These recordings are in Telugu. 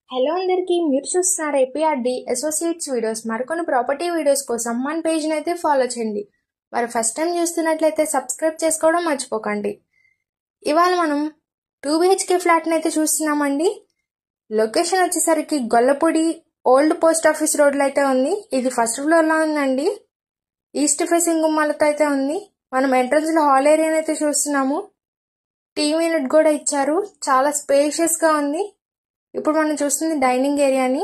హలో అందరికీ, మీరు చూస్తున్నారు ఏపీఆర్డి అసోసియేట్స్ వీడియోస్. మరికొన్ని ప్రాపర్టీ వీడియోస్ కోసం మన పేజ్ని అయితే ఫాలో చేయండి. మరి ఫస్ట్ టైం చూస్తున్నట్లయితే సబ్స్క్రైబ్ చేసుకోవడం మర్చిపోకండి. ఇవాళ మనం 2 BHK ఫ్లాట్ని అయితే చూస్తున్నామండి. లొకేషన్ వచ్చేసరికి గొల్లపూడి ఓల్డ్ పోస్ట్ ఆఫీస్ రోడ్లో అయితే ఉంది. ఇది ఫస్ట్ ఫ్లోర్లో ఉందండి. ఈస్ట్ ఫేసింగ్ గుమ్మాలతో అయితే ఉంది. మనం ఎంట్రన్స్లో హాల్ ఏరియాని అయితే చూస్తున్నాము. టీవీ యూనిట్ కూడా ఇచ్చారు. చాలా స్పేషియస్గా ఉంది. ఇప్పుడు మనం చూస్తుంది డైనింగ్ ఏరియాని.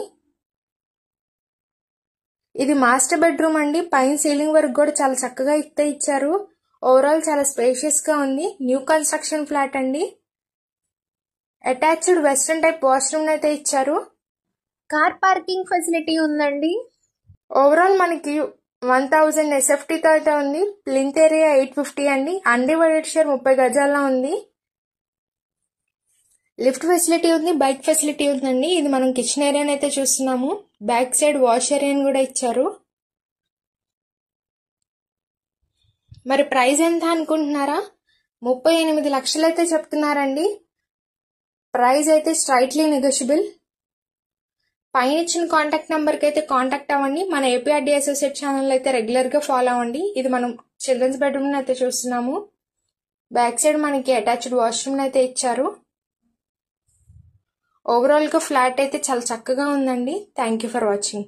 ఇది మాస్టర్ బెడ్రూమ్ అండి. పైన సీలింగ్ వర్క్ కూడా చాలా చక్కగా ఇచ్చారు. ఓవరాల్ చాలా స్పేషియస్ గా ఉంది. న్యూ కన్స్ట్రక్షన్ ఫ్లాట్ అండి. అటాచ్డ్ వెస్ట్రన్ టైప్ వాష్రూమ్ అయితే ఇచ్చారు. కార్ పార్కింగ్ ఫెసిలిటీ ఉందండి. ఓవరాల్ మనకి 1000 SFT తో అయితే ఉంది. ప్లింత్ ఏరియా 850 అండి. అన్డివైడెడ్ షేర్ 30 గజాల్లో ఉంది. లిఫ్ట్ ఫెసిలిటీ ఉంది, బైక్ ఫెసిలిటీ ఉందండి. ఇది మనం కిచెన్ ఏరియాని అయితే చూస్తున్నాము. బ్యాక్ సైడ్ వాష్ ఏరియాని కూడా ఇచ్చారు. మరి ప్రైస్ ఎంత అనుకుంటున్నారా? 38 లక్షలు అయితే చెప్తున్నారండి. ప్రైస్ అయితే స్ట్రైట్లీ నెగోషియబుల్. పైన ఇచ్చిన కాంటాక్ట్ నెంబర్కి అయితే కాంటాక్ట్ అవ్వండి. మన ఏపీఆర్డి అసోసియేట్ ఛానల్ అయితే రెగ్యులర్గా ఫాలో అవ్వండి. ఇది మనం చిల్డ్రన్స్ బెడ్రూమ్ అయితే చూస్తున్నాము. బ్యాక్ సైడ్ మనకి అటాచ్డ్ వాష్రూమ్ అయితే ఇచ్చారు. ఓవరాల్ గా ఫ్లాట్ అయితే చాలా చక్కగా ఉందండి. Thank you for watching.